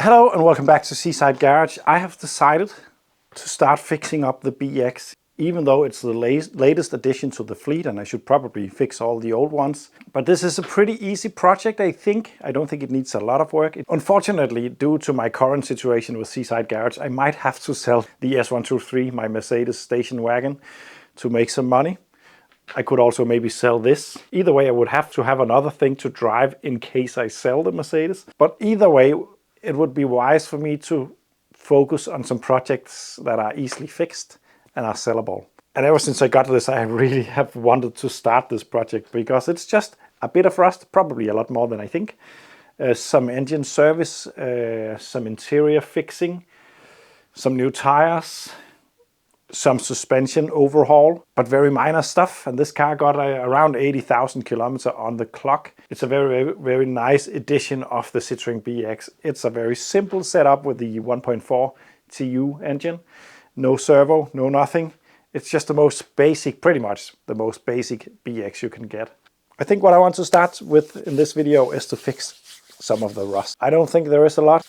Hello and welcome back to Seaside Garage. I have decided to start fixing up the BX, even though it's the latest addition to the fleet and I should probably fix all the old ones. But this is a pretty easy project, I think. I don't think it needs a lot of work. Unfortunately, due to my current situation with Seaside Garage, I might have to sell the S123, my Mercedes station wagon, to make some money. I could also maybe sell this. Either way, I would have to have another thing to drive in case I sell the Mercedes. But either way, it would be wise for me to focus on some projects that are easily fixed and are sellable. And ever since I got this, I really have wanted to start this project because it's just a bit of rust, probably a lot more than I think. Some engine service, some interior fixing, some new tires, some suspension overhaul, but very minor stuff. And this car got around 80,000 kilometers on the clock. It's a very nice addition of the Citroen BX. It's a very simple setup with the 1.4 TU engine. No servo, no nothing. It's just the most basic, pretty much the most basic BX you can get. I think what I want to start with in this video is to fix some of the rust. I don't think there is a lot.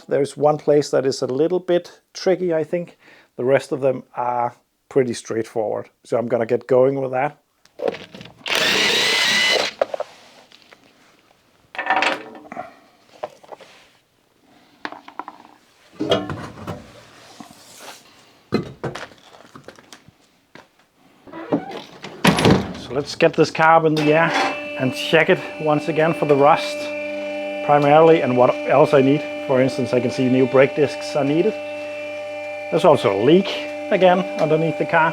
There's one place that is a little bit tricky, I think. The rest of them are pretty straightforward. So I'm gonna get going with that. So let's get this car up in the air and check it once again for the rust primarily, and what else I need. For instance, I can see new brake discs are needed. There's also a leak again underneath the car.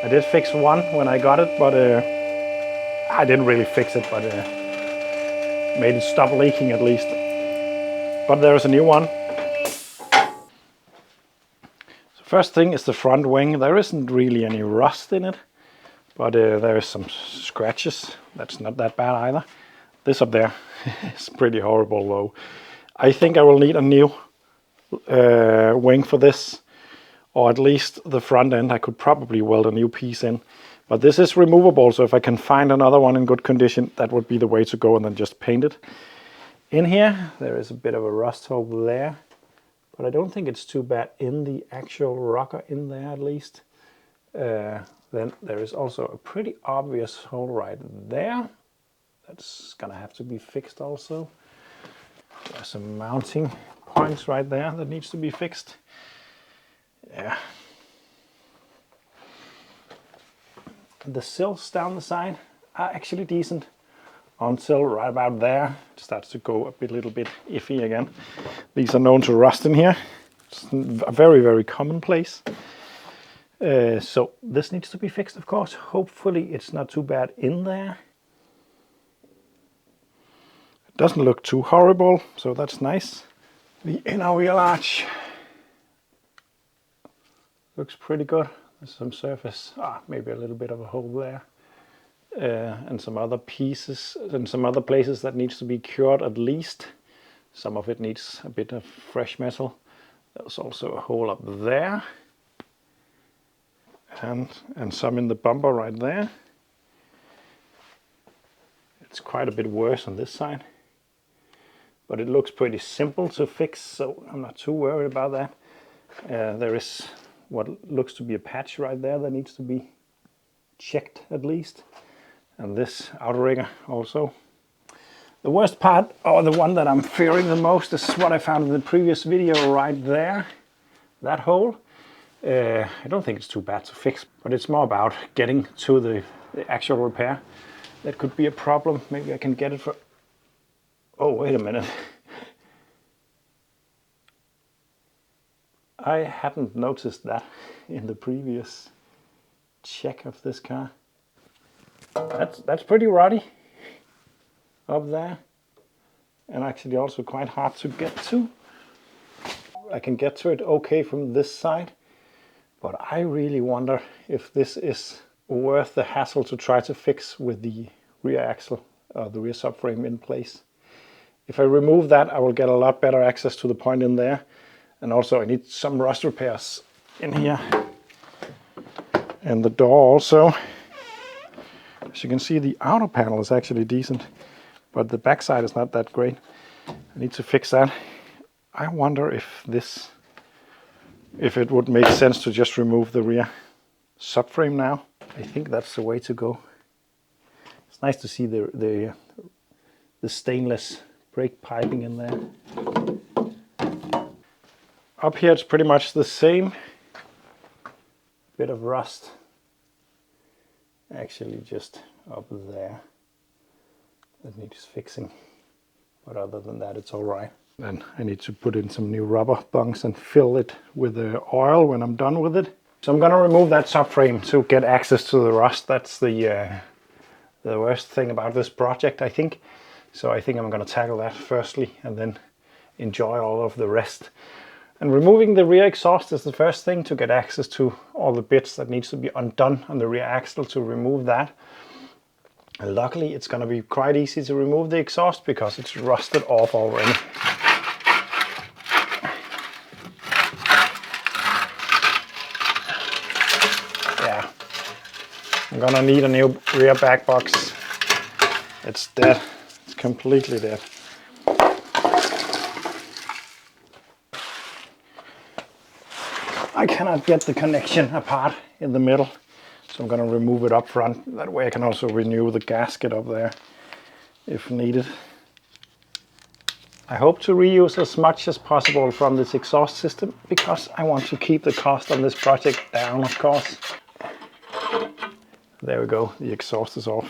I did fix one when I got it, but I didn't really fix it, but made it stop leaking at least. But there's a new one. So first thing is the front wing. There isn't really any rust in it, but there is some scratches. That's not that bad either. This up there is pretty horrible though. I think I will need a new wing for this. Or at least the front end, I could probably weld a new piece in. But this is removable, so if I can find another one in good condition, that would be the way to go, and then just paint it. In here, there is a bit of a rust hole there, but I don't think it's too bad in the actual rocker in there at least. Then there is also a pretty obvious hole right there. That's gonna have to be fixed also. There's some mounting points right there that needs to be fixed. Yeah. The sills down the side are actually decent until right about there. It starts to go a little bit iffy again. These are known to rust in here. It's a very common place. So this needs to be fixed, of course. Hopefully it's not too bad in there. It doesn't look too horrible, so that's nice. The inner wheel arch looks pretty good. There's some surface, maybe a little bit of a hole there. And some other pieces and some other places that needs to be cured at least. Some of it needs a bit of fresh metal. There's also a hole up there. And some in the bumper right there. It's quite a bit worse on this side. But it looks pretty simple to fix, so I'm not too worried about that. There is what looks to be a patch right there that needs to be checked at least. And this outrigger also. The worst part, or the one that I'm fearing the most, is what I found in the previous video right there. That hole. I don't think it's too bad to fix, but it's more about getting to the actual repair. That could be a problem. Maybe I can get it for... Oh, wait a minute. I hadn't noticed that in the previous check of this car. That's pretty ruddy up there, and actually also quite hard to get to. I can get to it okay from this side, but I really wonder if this is worth the hassle to try to fix with the rear axle, the rear subframe in place. If I remove that, I will get a lot better access to the point in there. And also I need some rust repairs in here. And the door also. As you can see, the outer panel is actually decent, but the back side is not that great. I need to fix that. I wonder if it would make sense to just remove the rear subframe now. I think that's the way to go. It's nice to see the stainless brake piping in there. Up here it's pretty much the same. Bit of rust. Actually just up there. That needs fixing. But other than that it's alright. Then I need to put in some new rubber bunks and fill it with the oil when I'm done with it. So I'm gonna remove that subframe to get access to the rust. That's the worst thing about this project, I think. So I think I'm gonna tackle that firstly and then enjoy all of the rest. And removing the rear exhaust is the first thing to get access to all the bits that needs to be undone on the rear axle to remove that. And luckily it's gonna be quite easy to remove the exhaust because it's rusted off already. Yeah, I'm gonna need a new rear back box. It's dead, it's completely dead. I cannot get the connection apart in the middle, so I'm going to remove it up front. That way I can also renew the gasket up there if needed. I hope to reuse as much as possible from this exhaust system because I want to keep the cost on this project down, of course. There we go, the exhaust is off.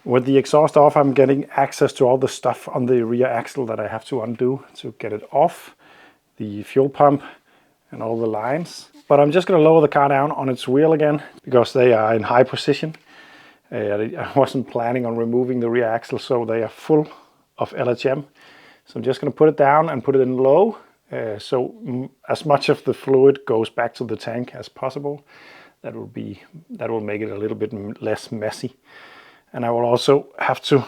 With the exhaust off, I'm getting access to all the stuff on the rear axle that I have to undo to get it off. The fuel pump and all the lines. But I'm just going to lower the car down on its wheel again because they are in high position. I wasn't planning on removing the rear axle, so they are full of LHM. So I'm just going to put it down and put it in low. So as much of the fluid goes back to the tank as possible. That will make it a little bit less messy. And I will also have to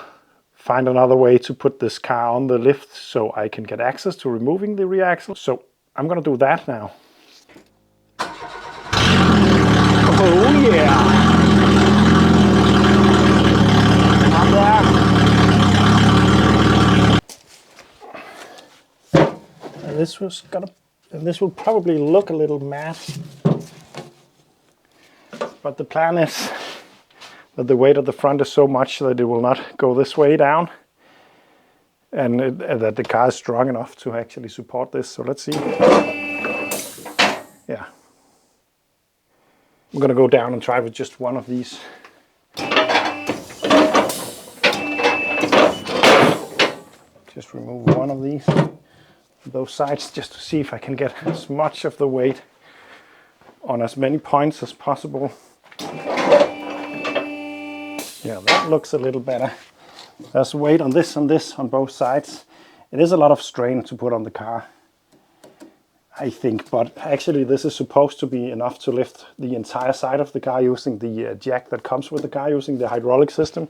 find another way to put this car on the lift so I can get access to removing the rear axle. So I'm gonna do that now. Oh yeah! And this will probably look a little mad, but the plan is that the weight of the front is so much that it will not go this way down, and that the car is strong enough to actually support this. So let's see. Yeah. I'm gonna go down and try with just one of these. Just remove one of these, both sides, just to see if I can get as much of the weight on as many points as possible. Yeah, that looks a little better. There's weight on this and this on both sides. It is a lot of strain to put on the car, I think, but actually this is supposed to be enough to lift the entire side of the car using the jack that comes with the car, using the hydraulic system.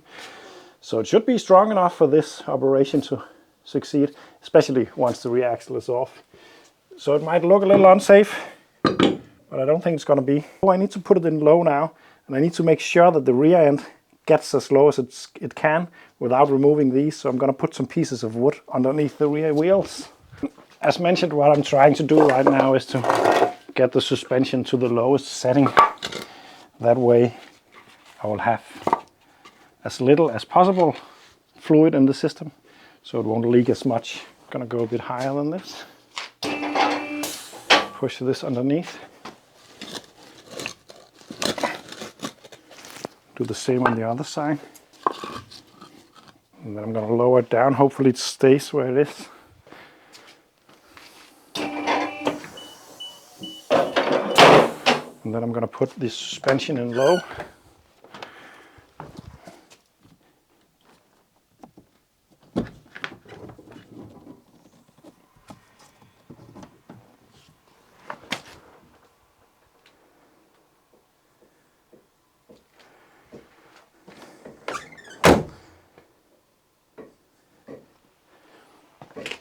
So it should be strong enough for this operation to succeed, especially once the rear axle is off. So it might look a little unsafe, but I don't think it's going to be. Oh, I need to put it in low now, and I need to make sure that the rear end gets as low as it can without removing these. So I'm going to put some pieces of wood underneath the rear wheels. As mentioned, what I'm trying to do right now is to get the suspension to the lowest setting. That way I will have as little as possible fluid in the system, so it won't leak as much. I'm going to go a bit higher than this. Push this underneath. Do the same on the other side. And then I'm going to lower it down. Hopefully it stays where it is. And then I'm going to put the suspension in low.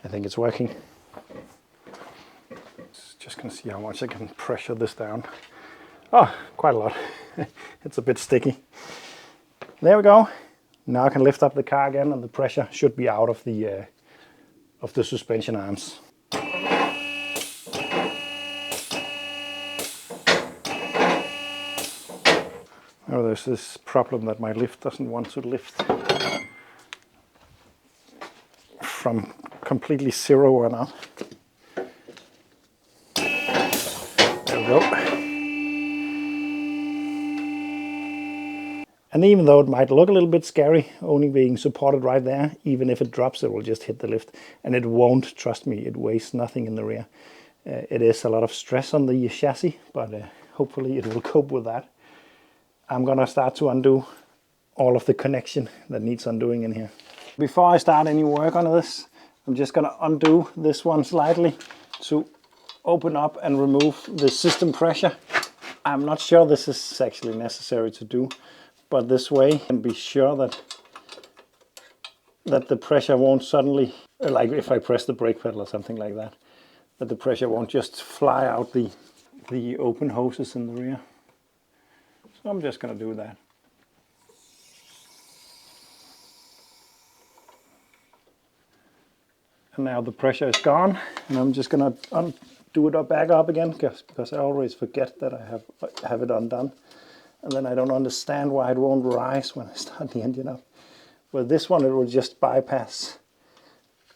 I think it's working. Just gonna see how much I can pressure this down. Oh, quite a lot. It's a bit sticky. There we go. Now I can lift up the car again, and the pressure should be out of the suspension arms. Oh, there's this problem that my lift doesn't want to lift from completely zero or not. There we go. And even though it might look a little bit scary, only being supported right there, even if it drops, it will just hit the lift. And it won't, trust me, it weighs nothing in the rear. It is a lot of stress on the chassis, but hopefully it will cope with that. I'm gonna start to undo all of the connection that needs undoing in here. Before I start any work on this, I'm just gonna undo this one slightly to open up and remove the system pressure. I'm not sure this is actually necessary to do, but this way I can be sure that the pressure won't suddenly, like if I press the brake pedal or something like that, that the pressure won't just fly out the open hoses in the rear. So I'm just going to do that. And now the pressure is gone, and I'm just going to undo it back up again, because I always forget that I have it undone. And then I don't understand why it won't rise when I start the engine up. With this one, it will just bypass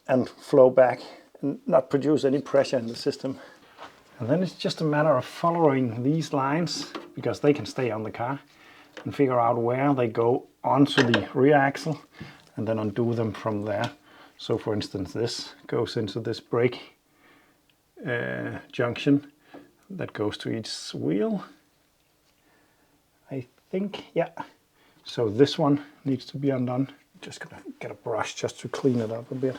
and flow back and not produce any pressure in the system. And then it's just a matter of following these lines, because they can stay on the car, and figure out where they go onto the rear axle and then undo them from there. So for instance, this goes into this brake junction that goes to each wheel, I think, yeah. So this one needs to be undone. Just gonna get a brush just to clean it up a bit.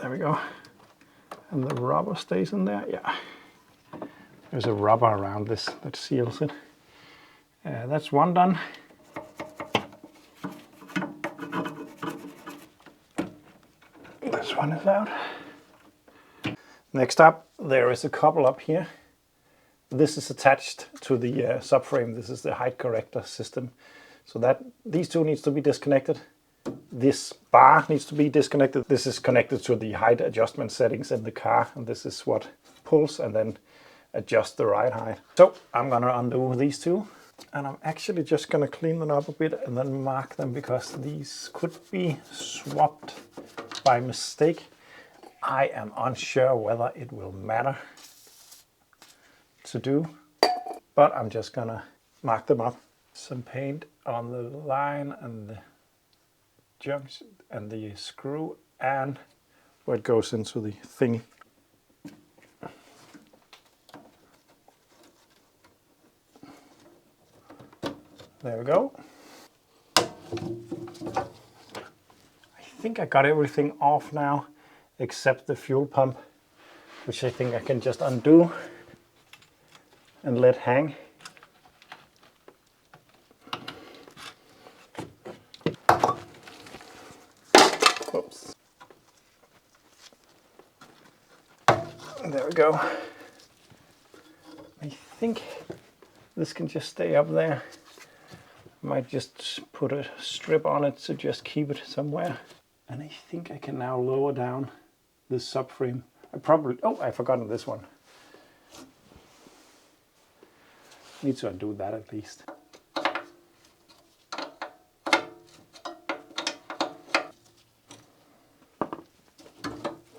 There we go. And the rubber stays in there, yeah. There's a rubber around this that seals it. That's one done. This one is out. Next up, there is a couple up here. This is attached to the subframe. This is the height corrector system. So that these two needs to be disconnected. This bar needs to be disconnected. This is connected to the height adjustment settings in the car, and this is what pulls and then adjusts the ride height. So I'm gonna undo these two, and I'm actually just gonna clean them up a bit and then mark them, because these could be swapped by mistake. I am unsure whether it will matter to do, but I'm just gonna mark them up. Some paint on the line and the junction and the screw and where it goes into the thingy. There we go. I think I got everything off now except the fuel pump, which I think I can just undo and let hang. Oops. There we go. I think this can just stay up there. Might just put a strip on it to just keep it somewhere. And I think I can now lower down this subframe. I've forgotten this one. Need to undo that at least.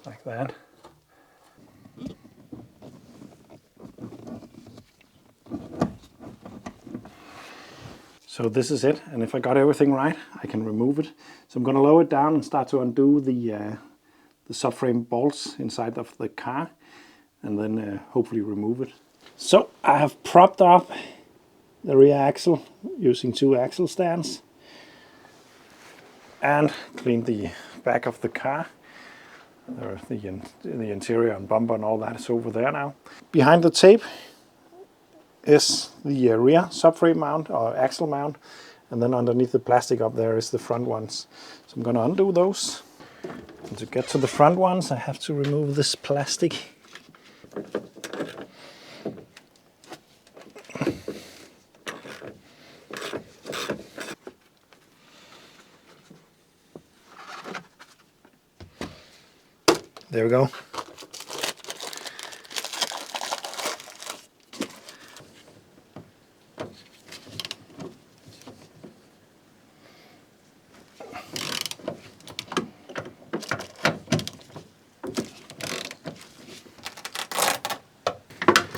Like that. So this is it, and if I got everything right, I can remove it. So I'm going to lower it down and start to undo the subframe bolts inside of the car, and then hopefully remove it. So I have propped up the rear axle using 2 axle stands and cleaned the back of the car. The interior and bumper and all that is over there now. Behind the tape is the rear subframe mount or axle mount, and then underneath the plastic up there is the front ones. So I'm going to undo those. And to get to the front ones, I have to remove this plastic. There we go.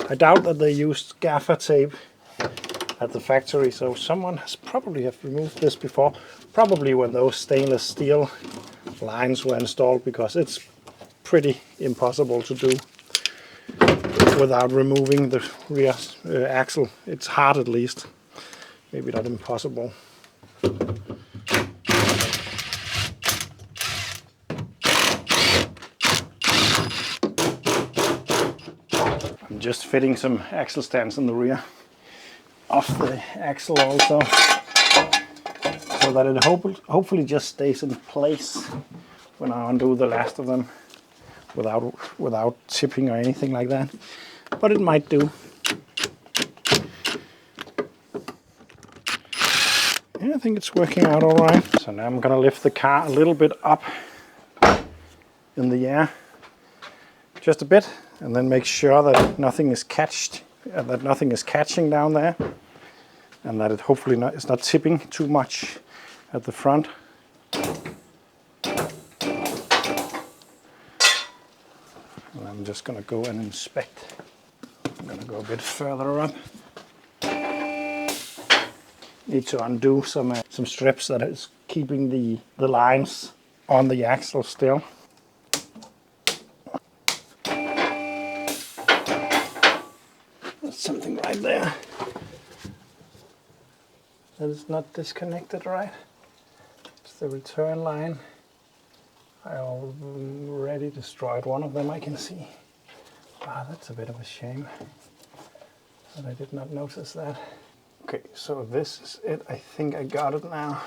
I doubt that they used gaffer tape at the factory, so someone has probably have removed this before, probably when those stainless steel lines were installed, because it's pretty impossible to do without removing the rear axle. It's hard, at least, maybe not impossible. I'm just fitting some axle stands in the rear of the axle also, so that it hopefully just stays in place when I undo the last of them without tipping or anything like that. But it might do. Yeah, I think it's working out all right. So now I'm gonna lift the car a little bit up in the air, just a bit, and then make sure that nothing is catching down there, and that it hopefully is not tipping too much at the front. And I'm just going to go and inspect. I'm going to go a bit further up. Need to undo some strips that is keeping the lines on the axle still. There's something right there that is not disconnected right. It's the return line. I already destroyed one of them, I can see. Ah, that's a bit of a shame that I did not notice that. Okay, so this is it. I think I got it now.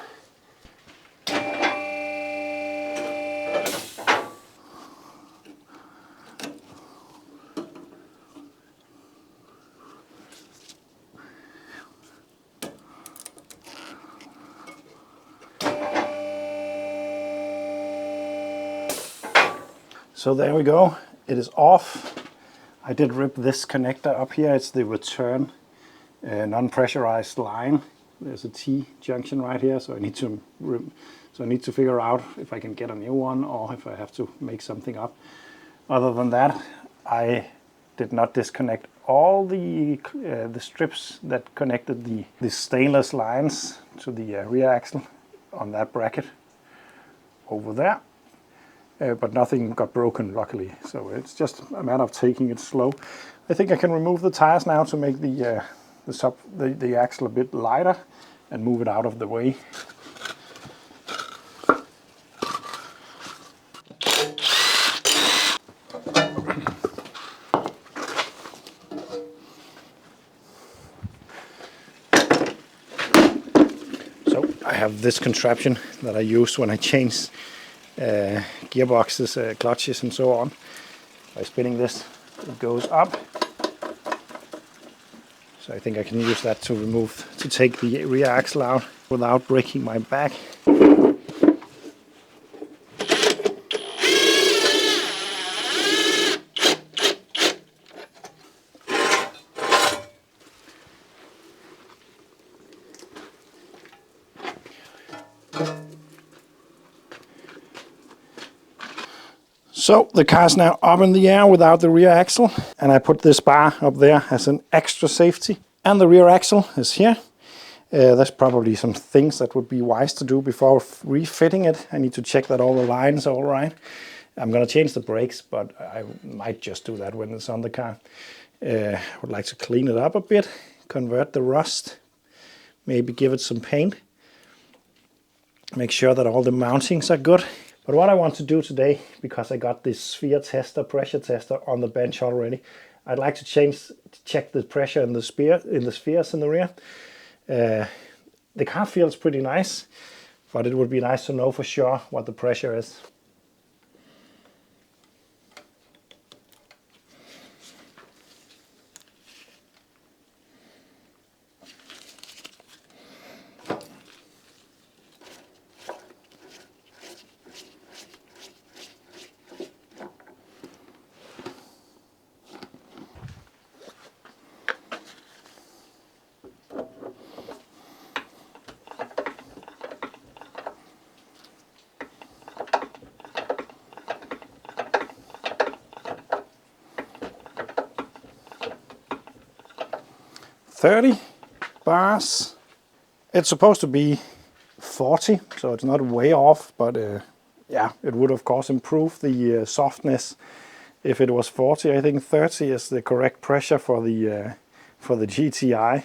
So there we go, it is off. I did rip this connector up here. It's the return non-pressurized line. There's a T junction right here, so I need to figure out if I can get a new one or if I have to make something up. Other than that, I did not disconnect all the strips that connected the stainless lines to the rear axle on that bracket over there. But nothing got broken, luckily, so it's just a matter of taking it slow. I think I can remove the tires now to make the axle a bit lighter and move it out of the way. So I have this contraption that I use when I change gearboxes, clutches and so on. By spinning this, it goes up. So I think I can use that to take the rear axle out without breaking my back. So the car's now up in the air without the rear axle, and I put this bar up there as an extra safety. And the rear axle is here. There's probably some things that would be wise to do before refitting it. I need to check that all the lines are all right. I'm going to change the brakes, but I might just do that when it's on the car. I would like to clean it up a bit, convert the rust, maybe give it some paint. Make sure that all the mountings are good But what I want to do today, because I got this sphere tester, pressure tester on the bench already, I'd like to check the pressure in the spheres in the rear. The car feels pretty nice, but it would be nice to know for sure what the pressure is. $30 bars. It's supposed to be 40, so it's not way off, but yeah, it would of course improve the softness if it was 40. I think 30 is the correct pressure for the GTI.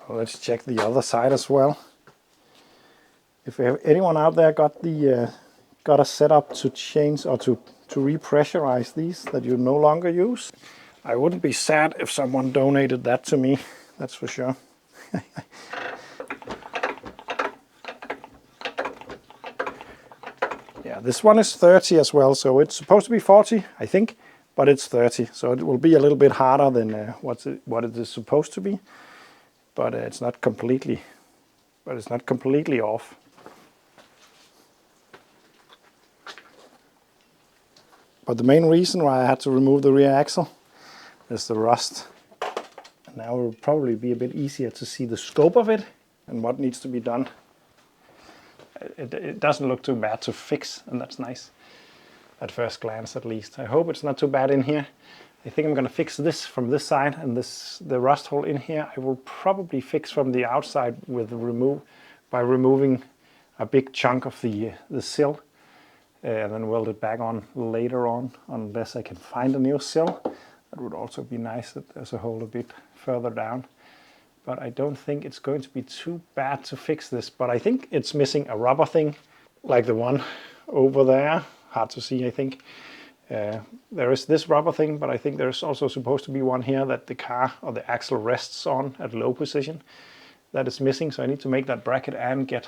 Let's check the other side as well. If anyone out there got a setup to change or to repressurize these that you no longer use, I wouldn't be sad if someone donated that to me, that's for sure. Yeah, this one is 30 as well, so it's supposed to be 40, I think, but it's 30, so it will be a little bit harder than what it is supposed to be, but it's not completely off. But the main reason why I had to remove the rear axle is the rust. Now it will probably be a bit easier to see the scope of it and what needs to be done. It doesn't look too bad to fix, and that's nice. At first glance at least. I hope it's not too bad in here. I think I'm going to fix this from this side, and the rust hole in here I will probably fix from the outside by removing a big chunk of the sill. And then weld it back on later on, unless I can find a new sill. That would also be nice as a hole a bit further down. But I don't think it's going to be too bad to fix this. But I think it's missing a rubber thing, like the one over there. Hard to see, I think. There is this rubber thing, but I think there's also supposed to be one here that the car or the axle rests on at low position. That is missing, so I need to make that bracket and get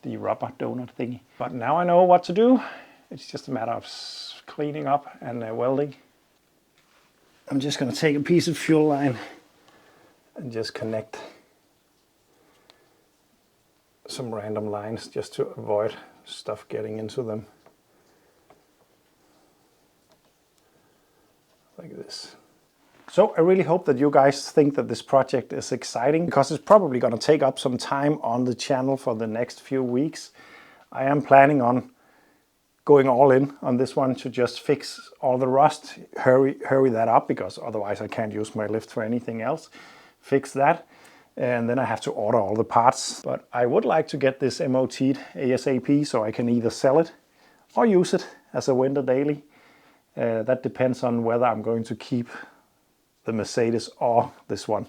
the rubber donut thingy. But now I know what to do. It's just a matter of cleaning up and welding. I'm just going to take a piece of fuel line and just connect some random lines just to avoid stuff getting into them. Like this. So I really hope that you guys think that this project is exciting, because it's probably going to take up some time on the channel for the next few weeks. I am planning on going all in on this one to just fix all the rust, hurry that up, because otherwise I can't use my lift for anything else. Fix that, and then I have to order all the parts. But I would like to get this MOT'd ASAP so I can either sell it or use it as a winter daily. That depends on whether I'm going to keep the Mercedes or this one.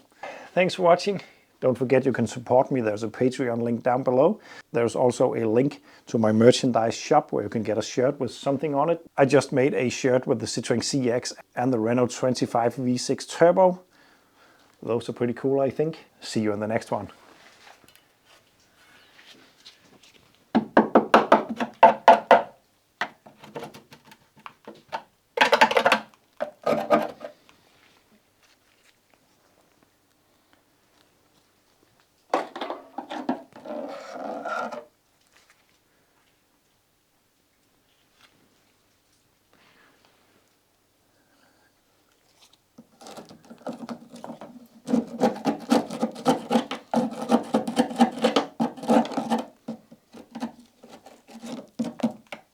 Thanks for watching. Don't forget you can support me. There's a Patreon link down below. There's also a link to my merchandise shop where you can get a shirt with something on it. I just made a shirt with the Citroen CX and the Renault 25 V6 Turbo. Those are pretty cool, I think. See you in the next one.